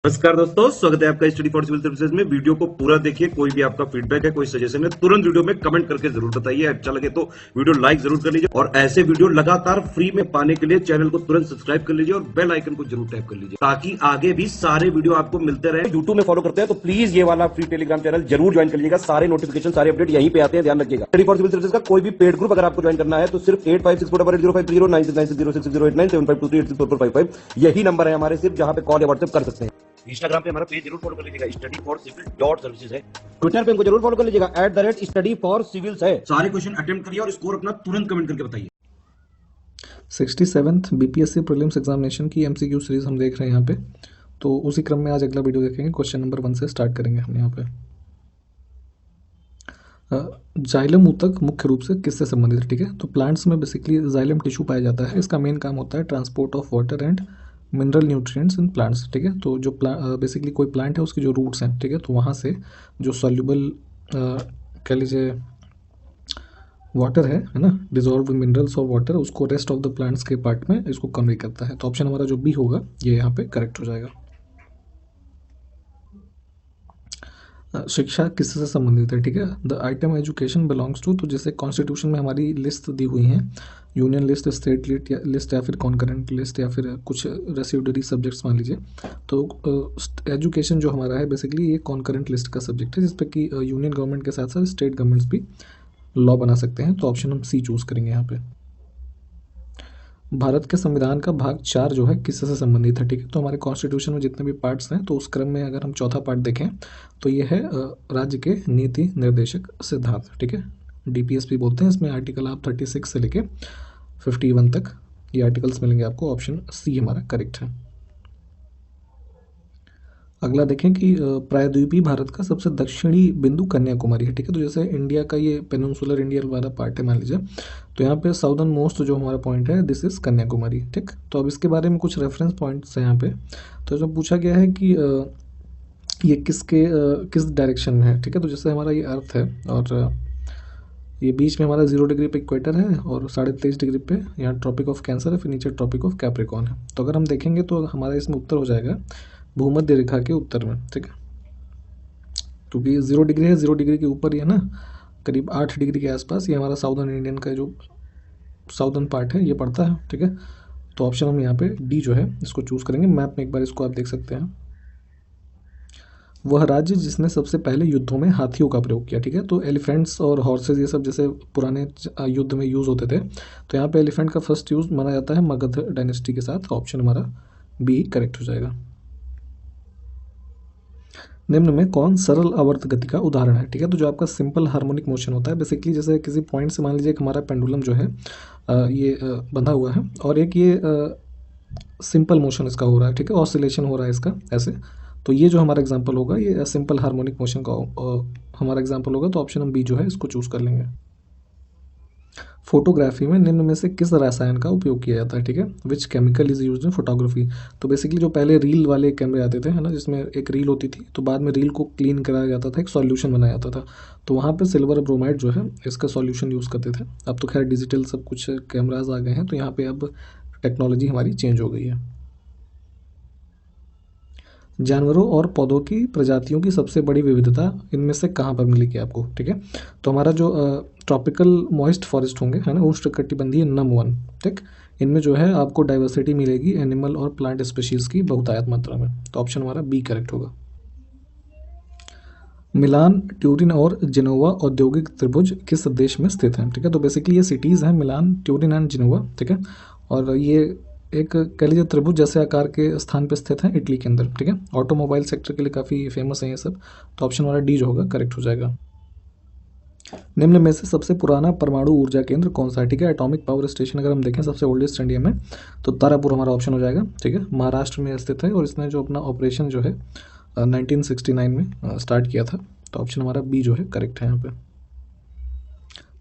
नमस्कार दोस्तों, स्वागत है आपका स्टडी फॉर सिविल सर्विसेज में। वीडियो को पूरा देखिए। कोई भी आपका फीडबैक है, कोई सजेशन है, तुरंत वीडियो में कमेंट करके जरूर बताइए। अच्छा लगे तो वीडियो लाइक जरूर कर लीजिए और ऐसे वीडियो लगातार फ्री में पाने के लिए चैनल को तुरंत सब्सक्राइब कर लीजिए और बेल आइकन को जरूर टैप कर लीजिए ताकि आगे भी सारे वीडियो आपको मिलते रहे। यूट्यूब में फॉलो करते हैं तो प्लीज ये वाला फ्री टेलीग्राम चैनल जरूर ज्वाइन कर लीजिएगा। सारे नोटिफिकेशन, सारे अपडेट यहीं पे आते हैं, ध्यान रखिएगा। स्टडी फॉर सिविल सर्विसेज का कोई भी पेड ग्रुप अगर आपको ज्वाइन करना है तो सिर्फ 85648053096960608974386445 यही नंबर है हमारे, सिर्फ जहां पे कॉल या व्हाट्सएप कर सकते हैं। इंस्टाग्राम पे हमारा पेज जरूर फॉलो कर लीजिएगा, study for civil dot services है। ट्विटर पे हमको जरूर फॉलो कर लीजिएगा, @स्टडी फॉर सिविल्स है। सारे क्वेश्चन अटेम्प्ट करिए और स्कोर अपना तुरंत कमेंट करके बताइए। 67th बीपीएससी प्रीलिम्स एग्जामिनेशन की एमसीक्यू सीरीज हम देख रहे हैं यहाँ पे। तो उसी क्रम में आज अगला वीडियो देखेंगे। क्वेश्चन नंबर 1 से स्टार्ट करेंगे हम यहाँ पे। जाइलम ऊतक मुख्य रूप से किससे संबंधित है? ठीक है, तो प्लांट्स में बेसिकली जाइलम टिश्यू पाया जाता है। इसका मेन काम होता है transport of water and mineral nutrients in plants. ठीक है, तो जो बेसिकली कोई प्लांट है उसकी जो रूट्स हैं, ठीक है, तो वहाँ से जो सॉल्युबल कह लीजिए वाटर है ना, डिजॉल्व मिनरल्स और वाटर, उसको रेस्ट ऑफ द प्लांट्स के पार्ट में इसको कन्वे करता है। तो ऑप्शन हमारा जो बी होगा ये यहाँ पे करेक्ट हो जाएगा। शिक्षा किससे संबंधित है? ठीक है, the item education belongs to, तो जैसे कॉन्स्टिट्यूशन में हमारी लिस्ट दी हुई है, यूनियन लिस्ट, स्टेट लिस्ट या फिर कॉन्करेंट लिस्ट या फिर कुछ रेसिड्यूरी सब्जेक्ट्स मान लीजिए। तो एजुकेशन जो हमारा है बेसिकली ये कॉन्करेंट लिस्ट का सब्जेक्ट है, जिस पर कि यूनियन गवर्नमेंट के साथ साथ स्टेट गवर्नमेंट्स भी लॉ बना सकते हैं। तो ऑप्शन हम सी चूज करेंगे यहाँ पे। भारत के संविधान का भाग 4 जो है किससे संबंधित है? ठीक है, तो हमारे कॉन्स्टिट्यूशन में जितने भी पार्ट्स हैं तो उस क्रम में अगर हम चौथा पार्ट देखें तो ये है राज्य के नीति निर्देशक सिद्धांत। ठीक है, डीपीएस भी बोलते हैं इसमें। आर्टिकल आप 36 से लेके 51 तक ये आर्टिकल्स मिलेंगे आपको। ऑप्शन सी हमारा करेक्ट है। अगला देखें कि प्रायद्वीपीय भारत का सबसे दक्षिणी बिंदु कन्याकुमारी है। ठीक है, तो जैसे इंडिया का ये पेनिनसुलर इंडिया वाला पार्ट है मान लीजिए, तो यहाँ पे साउदर्न मोस्ट जो हमारा पॉइंट है दिस इज कन्याकुमारी। ठीक, तो अब इसके बारे में कुछ रेफरेंस पॉइंट्स हैं यहाँ पे। तो जो पूछा गया है कि ये किस डायरेक्शन में है? ठीक है, तो जैसे हमारा ये अर्थ है और ये बीच में हमारा 0 डिग्री पे इक्वेटर है और 23.5 डिग्री पे यहाँ ट्रॉपिक ऑफ कैंसर है, फिर नीचे ट्रॉपिक ऑफ कैप्रिकॉर्न है। तो अगर हम देखेंगे तो हमारा इसमें उत्तर हो जाएगा भूमध्य रेखा के उत्तर में। ठीक है, क्योंकि 0 डिग्री है, 0 डिग्री के ऊपर ही है ना, करीब 8 डिग्री के आसपास ये हमारा साउदर्न इंडियन का जो साउदर्न पार्ट है ये पड़ता है। ठीक है, तो ऑप्शन हम यहाँ पे डी जो है इसको चूज़ करेंगे। मैप में एक बार इसको आप देख सकते हैं। वह राज्य जिसने सबसे पहले युद्धों में हाथियों का प्रयोग किया। ठीक है, तो एलिफेंट्स और हॉर्सेज ये सब जैसे पुराने युद्ध में यूज़ होते थे, तो यहाँ पे एलिफेंट का फर्स्ट यूज़ माना जाता है मगध डायनेस्टी के साथ। ऑप्शन हमारा बी करेक्ट हो जाएगा। निम्न में कौन सरल आवर्त गति का उदाहरण है? ठीक है, तो जो आपका सिंपल हार्मोनिक मोशन होता है बेसिकली, जैसे किसी पॉइंट से मान लीजिए कि हमारा पेंडुलम जो है ये बंधा हुआ है और एक ये सिंपल मोशन इसका हो रहा है। ठीक है, ऑसिलेशन हो रहा है इसका ऐसे, तो ये जो हमारा एग्जांपल होगा ये सिंपल हार्मोनिक मोशन का हमारा एग्जांपल होगा। तो ऑप्शन हम बी जो है इसको चूज़ कर लेंगे। फोटोग्राफी में निम्न में से किस रसायन का उपयोग किया जाता है? ठीक है, which chemical is used in photography. तो बेसिकली जो पहले रील वाले कैमरे आते थे है ना, जिसमें एक रील होती थी, तो बाद में रील को क्लीन कराया जाता था, एक सॉल्यूशन बनाया जाता था, तो वहाँ पे सिल्वर ब्रोमाइड जो है इसका सॉल्यूशन यूज़ करते थे। अब तो खैर डिजिटल सब कुछ कैमराज आ गए हैं, तो यहाँ पे अब टेक्नोलॉजी हमारी चेंज हो गई है। जानवरों और पौधों की प्रजातियों की सबसे बड़ी विविधता इनमें से कहाँ पर मिलेगी आपको? ठीक है, तो हमारा जो ट्रॉपिकल मॉइस्ट फॉरेस्ट होंगे है ना, उष्णकटिबंधीय नम वन, ठीक, इनमें जो है आपको डाइवर्सिटी मिलेगी एनिमल और प्लांट स्पीशीज़ की बहुतायत मात्रा में। तो ऑप्शन हमारा बी करेक्ट होगा। मिलान, ट्यूरिन और जिनोवा औद्योगिक त्रिभुज किस देश में स्थित हैं? ठीक है, तो बेसिकली ये सिटीज़ हैं मिलान, ट्यूरिन एंड जिनोवा। ठीक है, और ये एक कह लीजिए त्रिभुज जैसे आकार के स्थान पर स्थित हैं इटली के अंदर। ठीक है, ऑटोमोबाइल सेक्टर के लिए काफ़ी फेमस है ये सब। तो ऑप्शन हमारा डी जो होगा करेक्ट हो जाएगा। निम्न में से सबसे पुराना परमाणु ऊर्जा केंद्र कौन सा है? ठीक है, एटॉमिक पावर स्टेशन अगर हम देखें सबसे ओल्डेस्ट इंडिया में, तो तारापुर हमारा ऑप्शन हो जाएगा। ठीक है, महाराष्ट्र में स्थित है और इसने जो अपना ऑपरेशन जो है 1969 में स्टार्ट किया था। तो ऑप्शन हमारा बी जो है करेक्ट है यहाँ पे।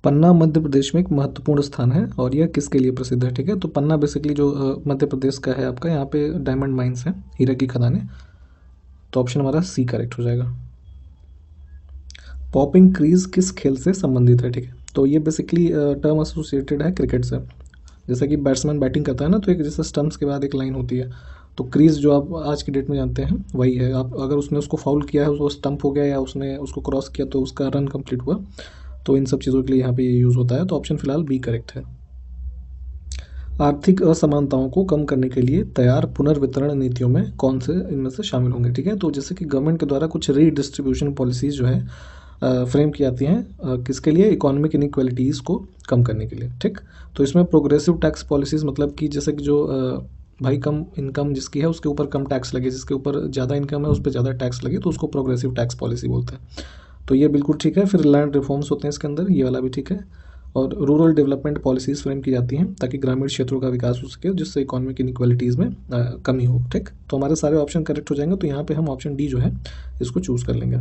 पन्ना मध्य प्रदेश में एक महत्वपूर्ण स्थान है और यह किसके लिए प्रसिद्ध है? ठीक है, तो पन्ना बेसिकली जो मध्य प्रदेश का है आपका, यहाँ पे डायमंड माइंस है, हीरा की खदानें। तो ऑप्शन हमारा सी करेक्ट हो जाएगा। पॉपिंग क्रीज किस खेल से संबंधित है? ठीक है, तो ये बेसिकली टर्म एसोसिएटेड है क्रिकेट से। जैसे कि बैट्समैन बैटिंग करता है ना, तो एक जैसे स्टंप्स के बाद एक लाइन होती है, तो क्रीज जो आप आज की डेट में जानते हैं वही है। आप अगर उसने उसको फाउल किया है, वो स्टंप हो गया या उसने उसको क्रॉस किया तो उसका रन कंप्लीट हुआ। तो इन सब चीज़ों के लिए यहाँ पे ये यूज़ होता है। तो ऑप्शन फिलहाल बी करेक्ट है। आर्थिक असमानताओं को कम करने के लिए तैयार पुनर्वितरण नीतियों में कौन से इनमें से शामिल होंगे? ठीक है, तो जैसे कि गवर्नमेंट के द्वारा कुछ रीडिस्ट्रीब्यूशन पॉलिसीज़ जो है फ्रेम की जाती हैं, किसके लिए? इकोनॉमिक इनइक्वालिटीज़ को कम करने के लिए। ठीक, तो इसमें प्रोग्रेसिव टैक्स पॉलिसीज़ मतलब कि जैसे कि जो भाई कम इनकम जिसकी है उसके ऊपर कम टैक्स लगे, जिसके ऊपर ज़्यादा इनकम है उस पर ज़्यादा टैक्स लगे, तो उसको प्रोग्रेसिव टैक्स पॉलिसी बोलते हैं। तो ये बिल्कुल ठीक है। फिर लैंड रिफॉर्म्स होते हैं इसके अंदर, ये वाला भी ठीक है। और रूरल डेवलपमेंट पॉलिसीज़ फ्रेम की जाती हैं ताकि ग्रामीण क्षेत्रों का विकास हो सके, जिससे इकोनॉमिक इनइक्वालिटीज़ में कमी हो। ठीक, तो हमारे सारे ऑप्शन करेक्ट हो जाएंगे। तो यहाँ पे हम ऑप्शन डी जो है इसको चूज़ कर लेंगे।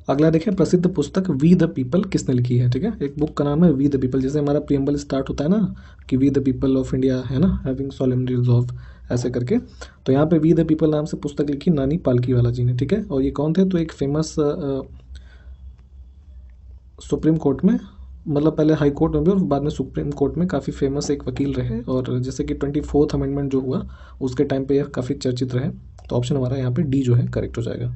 अगला देखें, प्रसिद्ध पुस्तक वी द पीपल किसने लिखी है? ठीक है, एक बुक का नाम है वी द पीपल। जैसे हमारा प्रियम्बल स्टार्ट होता है ना कि we the people of India, है ना, हैविंग सोlemn रिजॉल्व, ऐसे करके। तो यहाँ पे वी द पीपल नाम से पुस्तक लिखी नानी पालकीवाला जी ने। ठीक है, और ये कौन थे? तो एक फेमस सुप्रीम कोर्ट में, मतलब पहले हाई कोर्ट में भी और बाद में सुप्रीम कोर्ट में काफ़ी फेमस एक वकील रहे। और जैसे कि 24th अमेंडमेंट जो हुआ उसके टाइम पे यह काफ़ी चर्चित रहे। तो ऑप्शन हमारा यहाँ पे डी जो है करेक्ट हो जाएगा।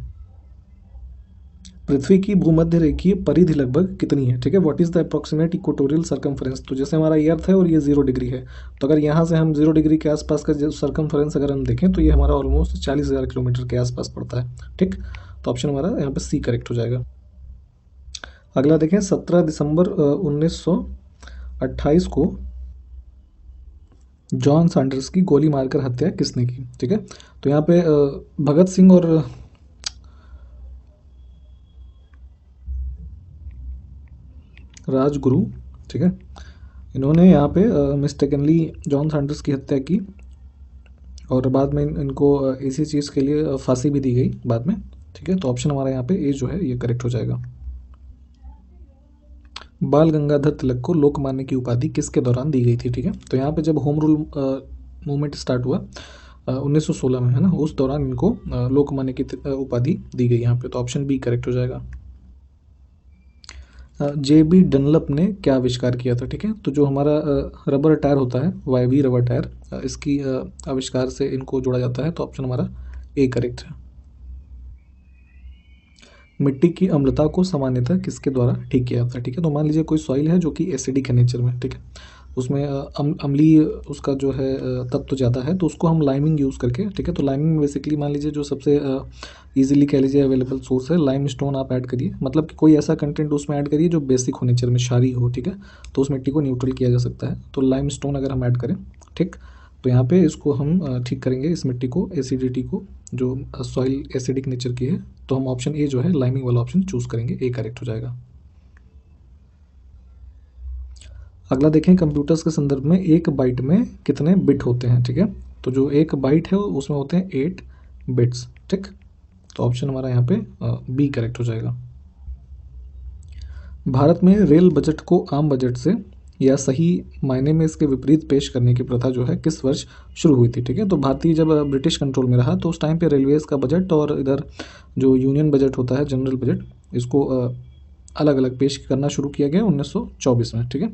पृथ्वी की भूमध्य रेखीय परिधि लगभग कितनी है? ठीक है, what is the approximate equatorial circumference. तो जैसे हमारा ये अर्थ है और ये 0 डिग्री है, तो अगर यहाँ से हम 0 डिग्री के आसपास का जो सर्कमफ्रेंस अगर हम देखें तो ये हमारा ऑलमोस्ट 40,000 किलोमीटर के आसपास पड़ता है। ठीक, तो ऑप्शन हमारा यहाँ पे सी करेक्ट हो जाएगा। अगला देखें, 17 दिसंबर 1928 को जॉन सैंडर्स की गोली मारकर हत्या किसने की? ठीक है, तो यहाँ पे भगत सिंह और राजगुरु, ठीक है, इन्होंने यहाँ पे मिस्टेकनली जॉन सैंडर्स की हत्या की और बाद में इनको इसी चीज़ के लिए फांसी भी दी गई बाद में। ठीक है, तो ऑप्शन हमारा यहाँ पे ए जो है ये करेक्ट हो जाएगा। बाल गंगाधर तिलक को लोकमान्य की उपाधि किसके दौरान दी गई थी? ठीक है, तो यहाँ पे जब होम रूल मूवमेंट स्टार्ट हुआ 1916 में, है ना, उस दौरान इनको लोकमान्य की उपाधि दी गई यहाँ पे। तो ऑप्शन बी करेक्ट हो जाएगा। JB डनलप ने क्या आविष्कार किया था? ठीक है, तो जो हमारा रबर टायर होता है, वायवी रबर टायर, इसकी आविष्कार से इनको जोड़ा जाता है। तो ऑप्शन हमारा ए करेक्ट है। मिट्टी की अम्लता को सामान्यतः किसके द्वारा ठीक किया जाता है? ठीक है, तो मान लीजिए कोई सॉइल है जो कि एसिडिक है नेचर में, ठीक है, उसमें अम्लीय उसका जो है तत्व ज़्यादा है, तो उसको हम लाइमिंग यूज़ करके, ठीक है, तो लाइमिंग में बेसिकली मान लीजिए जो सबसे इजीली कह लीजिए अवेलेबल सोर्स है लाइम स्टोन आप ऐड करिए, मतलब कि कोई ऐसा कंटेंट उसमें ऐड करिए जो बेसिक हो नेचर में, क्षारीय हो, ठीक है, तो उस मिट्टी को न्यूट्रल किया जा सकता है। तो लाइम स्टोन अगर हम ऐड करें, ठीक, तो यहाँ पे इसको हम ठीक करेंगे इस मिट्टी को, एसिडिटी को, जो सॉइल एसिडिक नेचर की है। तो हम ऑप्शन ए जो है लाइमिंग वाला ऑप्शन चूज़ करेंगे, ए करेक्ट हो जाएगा। अगला देखें, कंप्यूटर्स के संदर्भ में एक बाइट में कितने बिट होते हैं? ठीक है, तो जो एक बाइट है उसमें होते हैं 8 बिट्स। ठीक, तो ऑप्शन हमारा यहाँ पे बी करेक्ट हो जाएगा। भारत में रेल बजट को आम बजट से या सही मायने में इसके विपरीत पेश करने की प्रथा जो है किस वर्ष शुरू हुई थी? ठीक है, तो भारतीय जब ब्रिटिश कंट्रोल में रहा तो उस टाइम पे रेलवेज़ का बजट और इधर जो यूनियन बजट होता है, जनरल बजट, इसको अलग अलग पेश करना शुरू किया गया 1924 में। ठीक है,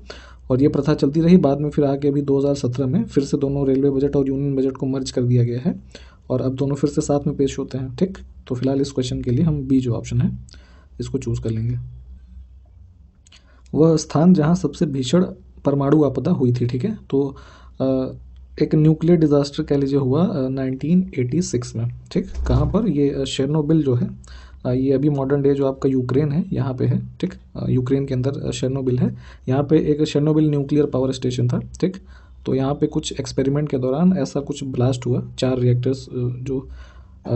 और ये प्रथा चलती रही। बाद में फिर आगे अभी 2017 में फिर से दोनों रेलवे बजट और यूनियन बजट को मर्ज कर दिया गया है और अब दोनों फिर से साथ में पेश होते हैं। ठीक, तो फिलहाल इस क्वेश्चन के लिए हम बी जो ऑप्शन है इसको चूज़ कर लेंगे। वह स्थान जहाँ सबसे भीषण परमाणु आपदा हुई थी, ठीक है, तो एक न्यूक्लियर डिज़ास्टर कह लीजिए हुआ 1986 में। ठीक, कहाँ पर? ये शेरनोबिल जो है, ये अभी मॉडर्न डे जो आपका यूक्रेन है यहाँ पे है। ठीक, यूक्रेन के अंदर शेरनोबिल है। यहाँ पे एक शेरनोबिल न्यूक्लियर पावर स्टेशन था। ठीक, तो यहाँ पे कुछ एक्सपेरिमेंट के दौरान ऐसा कुछ ब्लास्ट हुआ, 4 रिएक्टर्स जो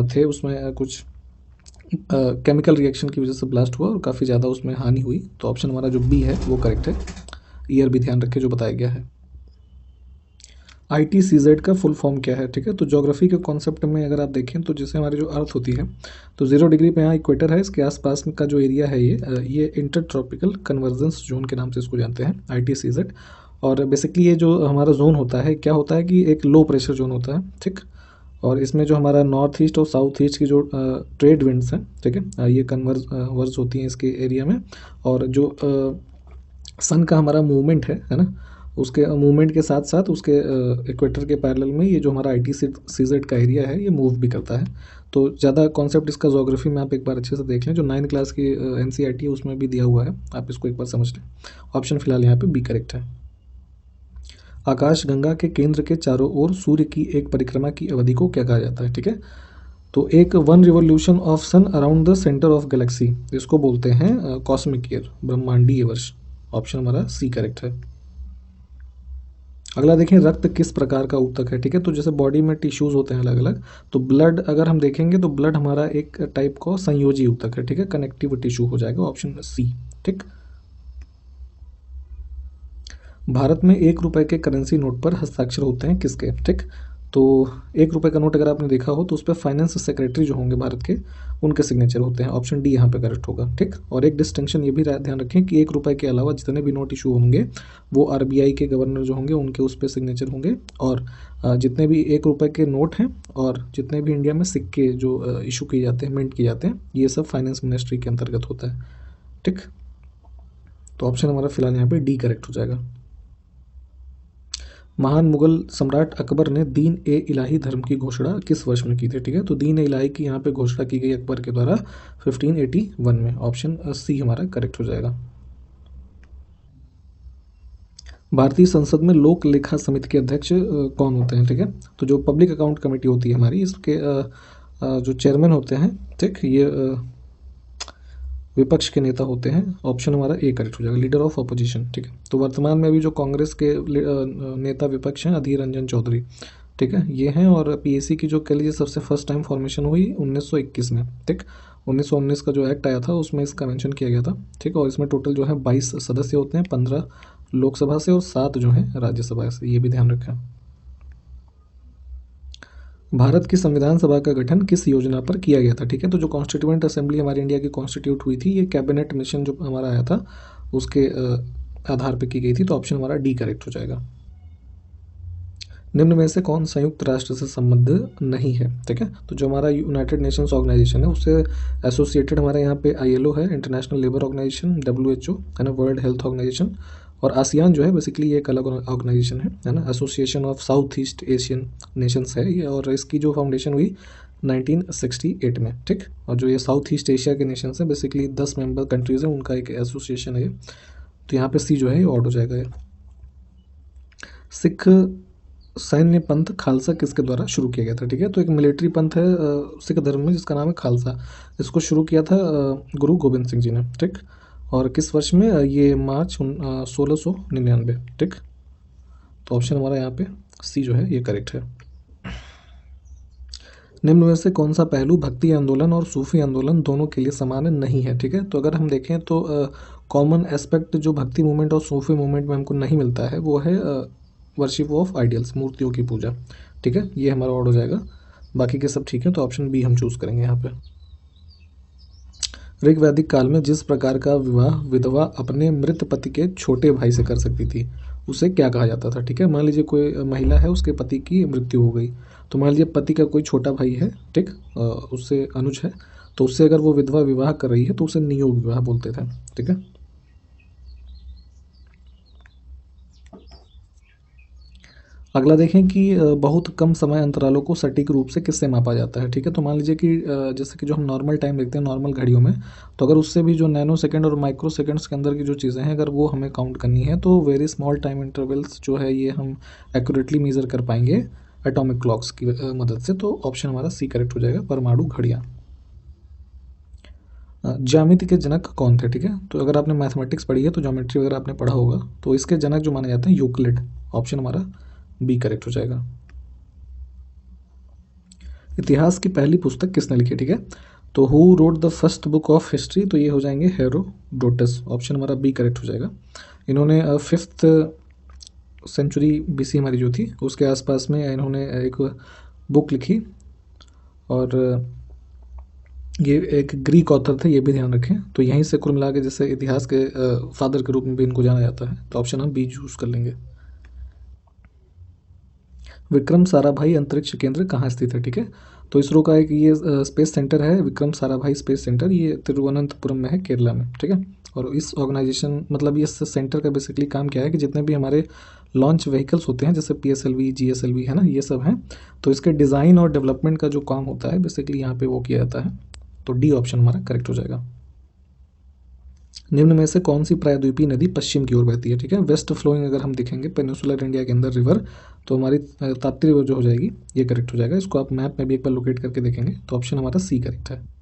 थे उसमें कुछ केमिकल रिएक्शन की वजह से ब्लास्ट हुआ और काफ़ी ज़्यादा उसमें हानि हुई। तो ऑप्शन हमारा जो बी है वो करेक्ट है। ईयर भी ध्यान रखें जो बताया गया है। ITCZ का फुल फॉर्म क्या है? ठीक है, तो ज्योग्राफी के कॉन्सेप्ट में अगर आप देखें तो जैसे हमारी जो अर्थ होती है तो 0 डिग्री पे यहाँ इक्वेटर है, इसके आसपास का जो एरिया है ये इंटर ट्रॉपिकल कन्वर्जेंस जोन के नाम से इसको जानते हैं, ITCZ। और बेसिकली ये जो हमारा जोन होता है, क्या होता है कि एक लो प्रेशर जोन होता है। ठीक, और इसमें जो हमारा नॉर्थ ईस्ट और साउथ ईस्ट की जो ट्रेड विंड्स हैं, ठीक है, ये कन्वर्ज होती हैं इसके एरिया में। और जो सन का हमारा मूवमेंट है ना, उसके मूवमेंट के साथ साथ उसके इक्वेटर के पैरेलल में ये जो हमारा ITCZ का एरिया है ये मूव भी करता है। तो ज़्यादा कॉन्सेप्ट इसका ज्योग्राफी में आप एक बार अच्छे से देख लें, जो 9 क्लास की NCERT है उसमें भी दिया हुआ है, आप इसको एक बार समझ लें। ऑप्शन फिलहाल यहाँ पे बी करेक्ट है। आकाशगंगा के केंद्र के चारों ओर सूर्य की एक परिक्रमा की अवधि को क्या कहा जाता है? ठीक है, तो एक one revolution of sun around the centre of galaxy, इसको बोलते हैं कॉस्मिक ईयर, ब्रह्मांडीय वर्ष। ऑप्शन हमारा सी करेक्ट है। अगला देखें, रक्त किस प्रकार का ऊतक है? ठीक है, तो जैसे बॉडी में टिश्यूज होते हैं अलग अलग, तो ब्लड अगर हम देखेंगे तो ब्लड हमारा एक टाइप का संयोजी ऊतक है। ठीक है, कनेक्टिव टिश्यू हो जाएगा, ऑप्शन सी। ठीक, भारत में 1 रुपए के करेंसी नोट पर हस्ताक्षर होते हैं किसके? ठीक, तो 1 रुपए का नोट अगर आपने देखा हो तो उस पर फाइनेंस सेक्रेटरी जो होंगे भारत के, उनके सिग्नेचर होते हैं। ऑप्शन डी यहाँ पे करेक्ट होगा। ठीक, और एक डिस्टिंक्शन ये भी ध्यान रखें कि 1 रुपए के अलावा जितने भी नोट इशू होंगे वो RBI के गवर्नर जो होंगे उनके उस पर सिग्नेचर होंगे, और जितने भी 1 रुपए के नोट हैं और जितने भी इंडिया में सिक्के जो इशू किए जाते हैं, मिंट किए जाते हैं, ये सब फाइनेंस मिनिस्ट्री के अंतर्गत होता है। ठीक, तो ऑप्शन हमारा फिलहाल यहाँ पे डी करेक्ट हो जाएगा। महान मुगल सम्राट अकबर ने दीन ए इलाही धर्म की घोषणा किस वर्ष में की थी? ठीक है, तो दीन ए इलाही की यहाँ पे घोषणा की गई अकबर के द्वारा 1581 में। ऑप्शन सी हमारा करेक्ट हो जाएगा। भारतीय संसद में लोक लेखा समिति के अध्यक्ष कौन होते हैं? ठीक है, तो जो पब्लिक अकाउंट कमेटी होती है हमारी, इसके जो चेयरमैन होते हैं, ठीक, ये विपक्ष के नेता होते हैं। ऑप्शन हमारा ए करेक्ट हो जाएगा, लीडर ऑफ अपोजिशन। ठीक है, तो वर्तमान में अभी जो कांग्रेस के नेता विपक्ष हैं, अधीर रंजन चौधरी, ठीक है, ये हैं। और PAC की जो कह लीजिए सबसे फर्स्ट टाइम फॉर्मेशन हुई 1921 में। ठीक, 1919 का जो एक्ट आया था उसमें इसका मेंशन किया गया था। ठीक, और इसमें टोटल जो है 22 सदस्य होते हैं, 15 लोकसभा से और 7 जो हैं राज्यसभा से, ये भी ध्यान रखें। भारत की संविधान सभा का गठन किस योजना पर किया गया था? ठीक है, तो जो कॉन्स्टिट्यूएंट असेंबली हमारी इंडिया की कॉन्स्टिट्यूट हुई थी, ये कैबिनेट मिशन जो हमारा आया था उसके आधार पर की गई थी। तो ऑप्शन हमारा डी करेक्ट हो जाएगा। निम्न में से कौन संयुक्त राष्ट्र से संबद्ध नहीं है? ठीक है, तो जो हमारा यूनाइटेड नेशंस ऑर्गेनाइजेशन है उससे एसोसिएटेड हमारे यहाँ पे ILO है, इंटरनेशनल लेबर ऑर्गेनाइजेशन, WHO है ना, वर्ल्ड हेल्थ ऑर्गेनाइजेशन, और ASEAN जो है बेसिकली ये एक अलग ऑर्गेनाइजेशन है ना, association of south east Asian Nations है ये, और इसकी जो फाउंडेशन हुई 1968 में। ठीक, और जो ये साउथ ईस्ट एशिया के नेशंस हैं बेसिकली 10 मेंबर कंट्रीज़ हैं, उनका एक एसोसिएशन है। तो यहाँ पे सी जो है ये ऑड हो जाएगा। ये सिख सैन्य पंथ खालसा किसके द्वारा शुरू किया गया था? ठीक है, तो एक मिलिट्री पंथ है सिख धर्म में जिसका नाम है खालसा। इसको शुरू किया था गुरु गोबिंद सिंह जी ने। ठीक, और किस वर्ष में? ये मार्च 1699। ठीक, तो ऑप्शन हमारा यहाँ पे सी जो है ये करेक्ट है। निम्न में से कौन सा पहलू भक्ति आंदोलन और सूफी आंदोलन दोनों के लिए समान नहीं है? ठीक है, तो अगर हम देखें तो कॉमन एस्पेक्ट जो भक्ति मूवमेंट और सूफी मूवमेंट में हमको नहीं मिलता है वो है वर्शिप ऑफ आइडियल्स, मूर्तियों की पूजा। ठीक है, ये हमारा ऑड हो जाएगा। बाकी के सब ठीक है, तो ऑप्शन बी हम चूज़ करेंगे यहाँ पे। ऋग वैदिक काल में जिस प्रकार का विवाह विधवा अपने मृत पति के छोटे भाई से कर सकती थी उसे क्या कहा जाता था? ठीक है, मान लीजिए कोई महिला है, उसके पति की मृत्यु हो गई, तो मान लीजिए पति का कोई छोटा भाई है, ठीक, उससे अनुज है, तो उससे अगर वो विधवा विवाह कर रही है तो उसे नियोग विवाह बोलते थे। ठीक है, अगला देखें कि बहुत कम समय अंतरालों को सटीक रूप से किससे मापा जाता है? ठीक है, तो मान लीजिए कि जैसे कि जो हम नॉर्मल टाइम देखते हैं नॉर्मल घड़ियों में, तो अगर उससे भी जो नैनो सेकंड और माइक्रो सेकंड्स के अंदर की जो चीज़ें हैं अगर वो हमें काउंट करनी है तो वेरी स्मॉल टाइम इंटरवल्स जो है ये हम एक्यूरेटली मेज़र कर पाएंगे एटॉमिक क्लॉक्स की मदद से। तो ऑप्शन हमारा सी करेक्ट हो जाएगा, परमाणु घड़ियाँ। ज्यामिति के जनक कौन थे? ठीक है, तो अगर आपने मैथमेटिक्स पढ़ी है तो ज्योमेट्री वगैरह आपने पढ़ा होगा, तो इसके जनक जो माने जाते हैं यूक्लिड। ऑप्शन हमारा बी करेक्ट हो जाएगा। इतिहास की पहली पुस्तक किसने लिखी? ठीक है, तो who wrote the first book of history, तो ये हो जाएंगे हेरोडोटस। ऑप्शन हमारा बी करेक्ट हो जाएगा। इन्होंने 5th सेंचुरी BC हमारी जो थी उसके आसपास में इन्होंने एक बुक लिखी, और ये एक ग्रीक ऑथर थे, ये भी ध्यान रखें। तो यहीं से कुल मिला के जैसे इतिहास के फादर के रूप में भी इनको जाना जाता है, तो ऑप्शन हम बी चूज़ कर लेंगे। विक्रम साराभाई अंतरिक्ष केंद्र कहाँ स्थित है? ठीक है, तो इसरो का एक ये स्पेस सेंटर है, विक्रम साराभाई स्पेस सेंटर, ये तिरुवनंतपुरम में है, केरला में। ठीक है, और इस ऑर्गेनाइजेशन मतलब इस सेंटर का बेसिकली काम क्या है कि जितने भी हमारे लॉन्च व्हीकल्स होते हैं जैसे PSLV, GSLV है ना, ये सब हैं। तो इसके डिज़ाइन और डेवलपमेंट का जो काम होता है बेसिकली यहाँ पे वो किया जाता है। तो डी ऑप्शन हमारा करेक्ट हो जाएगा। निम्न में से कौन सी प्रायद्वीपीय नदी पश्चिम की ओर बहती है? ठीक है, वेस्ट फ्लोइंग अगर हम देखेंगे पेनिनसुलर इंडिया के अंदर रिवर, तो हमारी ताप्ती रिवर जो हो जाएगी ये करेक्ट हो जाएगा। इसको आप मैप में भी एक बार लोकेट करके देखेंगे तो ऑप्शन हमारा सी करेक्ट है।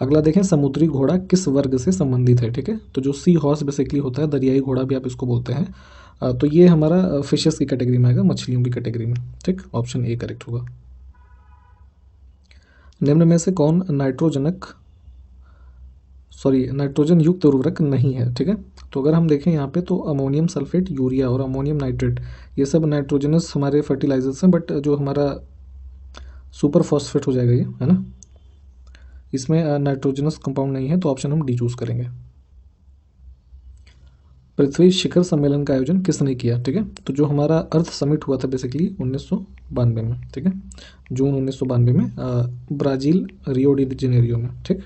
अगला देखें, समुद्री घोड़ा किस वर्ग से संबंधित है? ठीक है, तो जो सी हॉर्स बेसिकली होता है, दरियाई घोड़ा भी आप इसको बोलते हैं, तो ये हमारा फिशेस की कैटेगरी में आएगा, मछलियों की कैटेगरी में। ठीक, ऑप्शन ए करेक्ट होगा। निम्न में से कौन नाइट्रोजन युक्त उर्वरक नहीं है? ठीक है, तो अगर हम देखें यहाँ पे तो अमोनियम सल्फेट, यूरिया और अमोनियम नाइट्रेट ये सब नाइट्रोजनस हमारे फर्टिलाइजर्स हैं, बट जो हमारा सुपर फॉस्फेट हो जाएगा ये, है ना, इसमें नाइट्रोजनस कंपाउंड नहीं है, तो ऑप्शन हम डी चूज करेंगे। पृथ्वी शिखर सम्मेलन का आयोजन किसने किया? ठीक है, तो जो हमारा अर्थ समिट हुआ था बेसिकली 1992 में, ठीक है, जून 1992 में ब्राज़ील रियो डी जेनेरियो में। ठीक,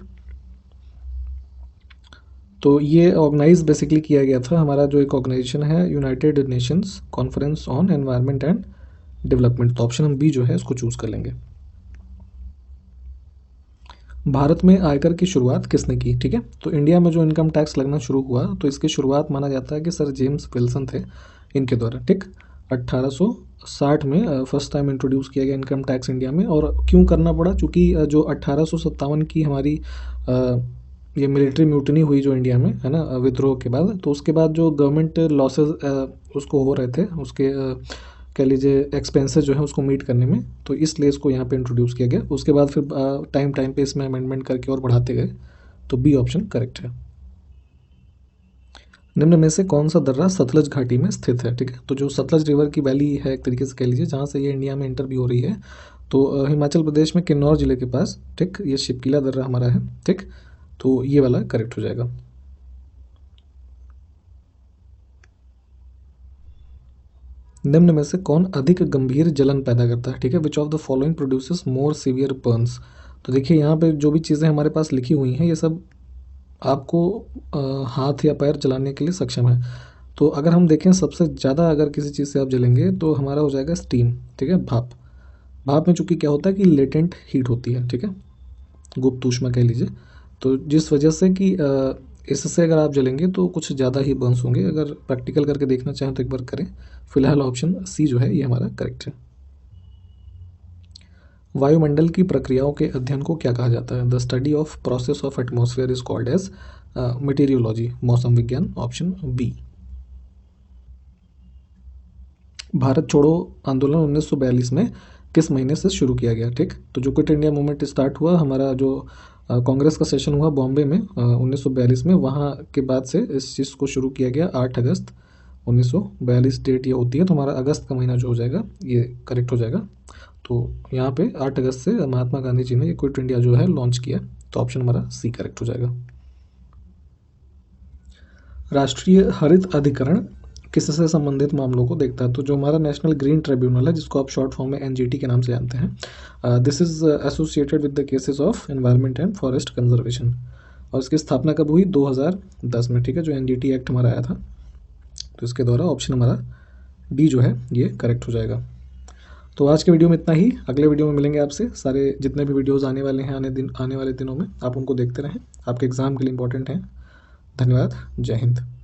तो ये ऑर्गेनाइज बेसिकली किया गया था, हमारा जो एक ऑर्गेनाइजेशन है United Nations conference on environment and development. तो ऑप्शन हम बी जो है इसको चूज कर लेंगे। भारत में आयकर की शुरुआत किसने की? ठीक है, तो इंडिया में जो इनकम टैक्स लगना शुरू हुआ तो इसकी शुरुआत माना जाता है कि सर जेम्स विल्सन थे इनके द्वारा। ठीक, 1860 में फर्स्ट टाइम इंट्रोड्यूस किया गया इनकम टैक्स इंडिया में। और क्यों करना पड़ा? चूँकि जो 1857 की हमारी ये मिलिट्री म्यूटनी हुई जो इंडिया में, है ना, विद्रोह के बाद, तो उसके बाद जो गवर्नमेंट लॉसेस उसको हो रहे थे, उसके कह लीजिए एक्सपेंसेस जो है उसको मीट करने में, तो इसलिए इसको यहाँ पे इंट्रोड्यूस किया गया। उसके बाद फिर टाइम पे इसमें अमेंडमेंट करके और बढ़ाते गए। तो बी ऑप्शन करेक्ट है। निम्न में से कौन सा दर्रा सतलज घाटी में स्थित है? ठीक है, तो जो सतलज रिवर की वैली है एक तरीके से कह लीजिए, जहाँ से ये इंडिया में एंटर भी हो रही है, तो हिमाचल प्रदेश में किन्नौर जिले के पास। ठीक, ये शिपकीला दर्रा हमारा है। ठीक, तो ये वाला करेक्ट हो जाएगा। निम्न में से कौन अधिक गंभीर जलन पैदा करता है? ठीक है, which of the following produces more severe Burns? तो देखिए यहाँ पे जो भी चीज़ें हमारे पास लिखी हुई हैं ये सब आपको हाथ या पैर जलाने के लिए सक्षम है। तो अगर हम देखें सबसे ज़्यादा अगर किसी चीज़ से आप जलेंगे तो हमारा हो जाएगा स्टीम। ठीक है, भाप। भाप में चूँकि क्या होता है कि लेटेंट हीट होती है, ठीक है, गुप्त ऊष्मा कह लीजिए, तो जिस वजह से कि इससे अगर आप जलेंगे तो कुछ ज़्यादा ही बर्न्स होंगे। अगर प्रैक्टिकल करके देखना चाहें तो एक बार करें। फिलहाल ऑप्शन सी जो है ये हमारा करेक्ट है। वायुमंडल की प्रक्रियाओं के अध्ययन को क्या कहा जाता है? The study of process of atmosphere is called as meteorology, मौसम विज्ञान, ऑप्शन बी। भारत छोड़ो आंदोलन 1942 में किस महीने से शुरू किया गया? ठीक, तो जो क्विट इंडिया मूवमेंट स्टार्ट हुआ, हमारा जो कांग्रेस का सेशन हुआ बॉम्बे में 1942 में, वहाँ के बाद से इस चीज़ को शुरू किया गया। 8 अगस्त 1942 डेट ये होती है, तो हमारा अगस्त का महीना जो हो जाएगा ये करेक्ट हो जाएगा। तो यहाँ पे 8 अगस्त से महात्मा गांधी जी ने ये क्विट इंडिया जो है लॉन्च किया, तो ऑप्शन हमारा सी करेक्ट हो जाएगा। राष्ट्रीय हरित अधिकरण किससे संबंधित मामलों को देखता है? तो जो हमारा नेशनल ग्रीन ट्रिब्यूनल है, जिसको आप शॉर्ट फॉर्म में NGT के नाम से जानते हैं, this is associated with the cases of environment and forest conservation. और इसकी स्थापना कब हुई? 2010 में। ठीक है, जो NGT एक्ट हमारा आया था, तो इसके द्वारा ऑप्शन हमारा डी जो है ये करेक्ट हो जाएगा। तो आज के वीडियो में इतना ही। अगले वीडियो में मिलेंगे आपसे। सारे जितने भी वीडियोज़ आने वाले हैं आने वाले दिनों में, आप उनको देखते रहें, आपके एग्ज़ाम के लिए इंपॉर्टेंट हैं। धन्यवाद, जय हिंद।